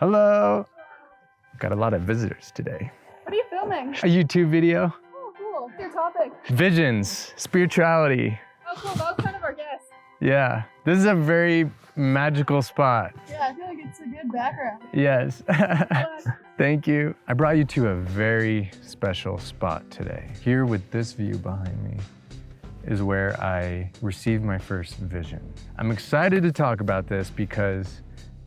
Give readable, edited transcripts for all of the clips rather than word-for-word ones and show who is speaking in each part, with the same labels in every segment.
Speaker 1: Hello. Got a lot of visitors today.
Speaker 2: What are you filming?
Speaker 1: A YouTube video.
Speaker 2: Oh, cool. What's your topic?
Speaker 1: Visions, spirituality.
Speaker 2: Oh, cool. That was kind of our guess.
Speaker 1: Yeah, this is a very magical spot.
Speaker 2: Yeah, I feel like it's a good background.
Speaker 1: Yes. Thank you. I brought you to a very special spot today. Here with this view behind me is where I received my first vision. I'm excited to talk about this because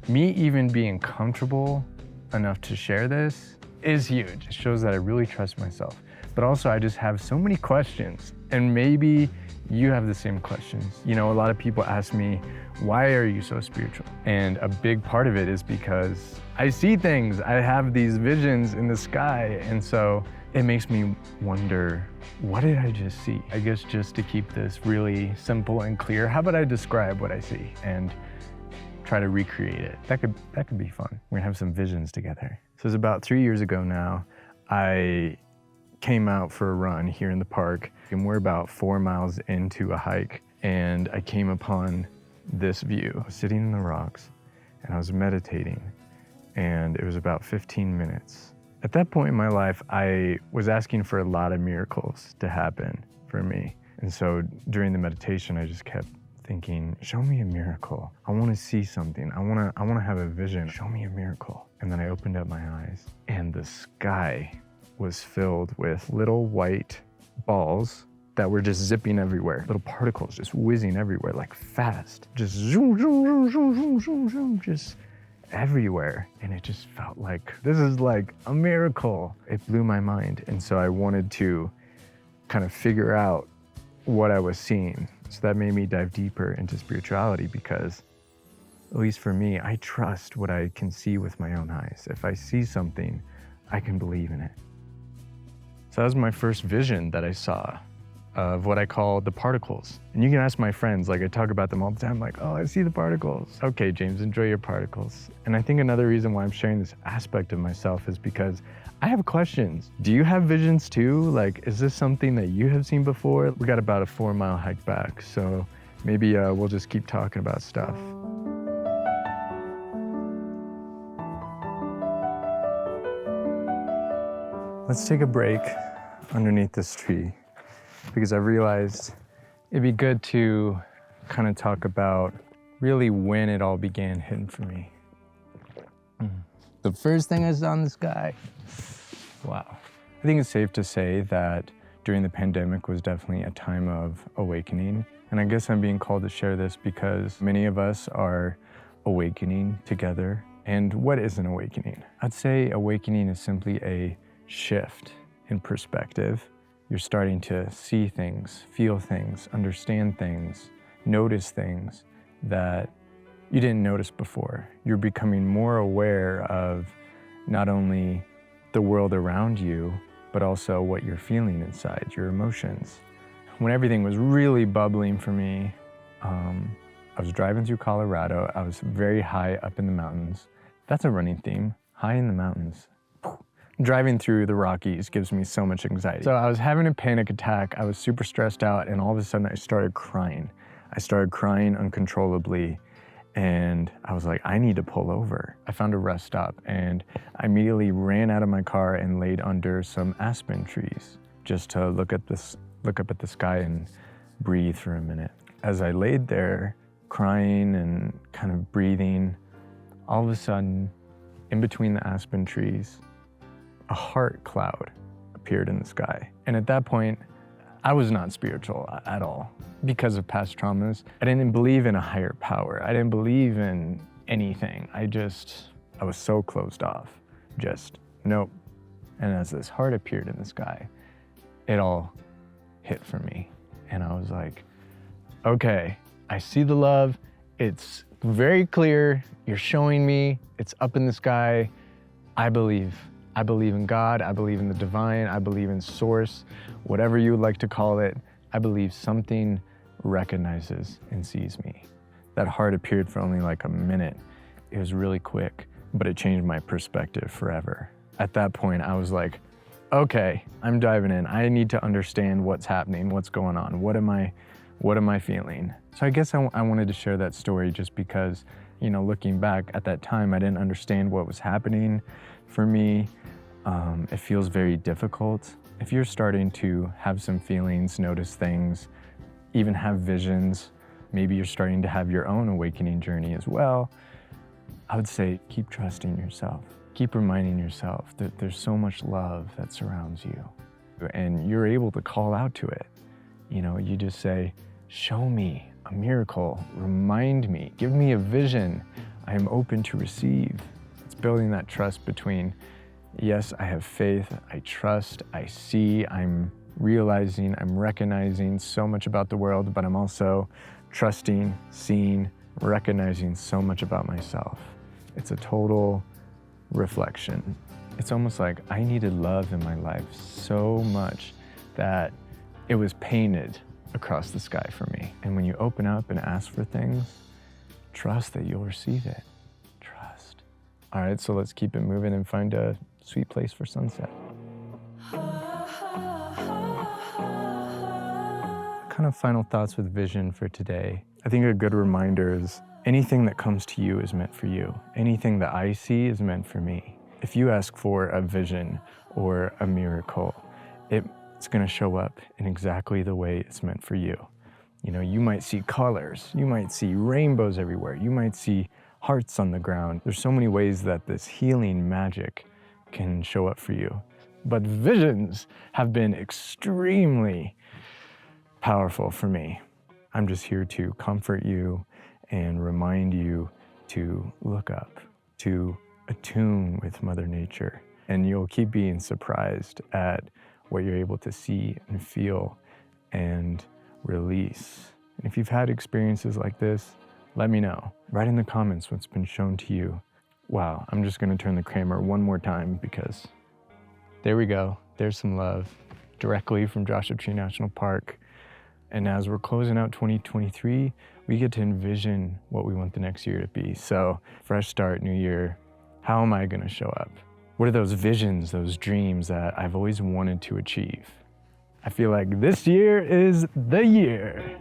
Speaker 1: me even being comfortable enough to share this is huge. It shows that I really trust myself. But also I just have so many questions, and maybe you have the same questions. You know, a lot of people ask me, why are you so spiritual? And a big part of it is because I see things. I have these visions in the sky. And so it makes me wonder, what did I just see? I guess just to keep this really simple and clear, how about I describe what I see and try to recreate it? That could be fun. We're gonna have some visions together. So it's about 3 years ago now, I came out for a run here in the park, and we're about 4 miles into a hike, and I came upon this view. I was sitting in the rocks and I was meditating, and it was about 15 minutes. At that point in my life, I was asking for a lot of miracles to happen for me. And so during the meditation, I just kept thinking, show me a miracle. I want to see something. I want to have a vision. Show me a miracle. And then I opened up my eyes, and the sky was filled with little white balls that were just zipping everywhere. Little particles just whizzing everywhere, like fast. Just zoom, zoom, zoom, zoom, zoom, zoom, zoom, just everywhere. And it just felt like, this is like a miracle. It blew my mind. And so I wanted to kind of figure out what I was seeing. So that made me dive deeper into spirituality, because at least for me, I trust what I can see with my own eyes. If I see something, I can believe in it. So that was my first vision that I saw of what I call the particles. And you can ask my friends, like I talk about them all the time, like, oh, I see the particles. Okay, James, enjoy your particles. And I think another reason why I'm sharing this aspect of myself is because I have questions. Do you have visions too? Like, is this something that you have seen before? We got about a 4-mile hike back, so maybe we'll just keep talking about stuff. Let's take a break underneath this tree, because I realized it'd be good to kind of talk about really when it all began hitting for me. The first thing I saw in the sky, wow. I think it's safe to say that during the pandemic was definitely a time of awakening. And I guess I'm being called to share this because many of us are awakening together. And what is an awakening? I'd say awakening is simply a shift in perspective. You're starting to see things, feel things, understand things, notice things that you didn't notice before. You're becoming more aware of not only the world around you, but also what you're feeling inside, your emotions. When everything was really bubbling for me, I was driving through Colorado. I was very high up in the mountains. That's a running theme, high in the mountains. Driving through the Rockies gives me so much anxiety. So I was having a panic attack. I was super stressed out, and all of a sudden I started crying. I started crying uncontrollably, and I was like, I need to pull over. I found a rest stop, and I immediately ran out of my car and laid under some aspen trees just to look up at the sky and breathe for a minute. As I laid there crying and kind of breathing, all of a sudden, in between the aspen trees, a heart cloud appeared in the sky. And at that point, I was not spiritual at all because of past traumas. I didn't believe in a higher power. I didn't believe in anything. I was so closed off. Just, nope. And as this heart appeared in the sky, it all hit for me. And I was like, okay, I see the love. It's very clear. You're showing me. It's up in the sky. I believe. I believe in God, I believe in the divine, I believe in source, whatever you would like to call it. I believe something recognizes and sees me. That heart appeared for only like a minute. It was really quick, but it changed my perspective forever. At that point, I was like, okay, I'm diving in. I need to understand what's happening, what's going on, what am I feeling? So I guess I wanted to share that story just because looking back at that time, I didn't understand what was happening for me. It feels very difficult. If you're starting to have some feelings, notice things, even have visions, maybe you're starting to have your own awakening journey as well, I would say keep trusting yourself. Keep reminding yourself that there's so much love that surrounds you. And you're able to call out to it. You just say, show me a miracle, remind me, give me a vision. I am open to receive. It's building that trust between, yes, I have faith, I trust, I see, I'm realizing, I'm recognizing so much about the world, but I'm also trusting, seeing, recognizing so much about myself. It's a total reflection. It's almost like I needed love in my life so much that it was painted across the sky for me. And when you open up and ask for things, trust that you'll receive it. Trust. All right, so let's keep it moving and find a sweet place for sunset. Kind of final thoughts with vision for today. I think a good reminder is anything that comes to you is meant for you. Anything that I see is meant for me. If you ask for a vision or a miracle, it's going to show up in exactly the way it's meant for you. You might see colors, you might see rainbows everywhere, you might see hearts on the ground. There's so many ways that this healing magic can show up for you. But visions have been extremely powerful for me. I'm just here to comfort you and remind you to look up, to attune with Mother Nature, and you'll keep being surprised at what you're able to see and feel and release. And if you've had experiences like this, let me know. Write in the comments what's been shown to you. Wow, I'm just gonna turn the camera one more time because there we go. There's some love directly from Joshua Tree National Park. And as we're closing out 2023, we get to envision what we want the next year to be. So fresh start, new year. How am I gonna show up? What are those visions, those dreams that I've always wanted to achieve? I feel like this year is the year.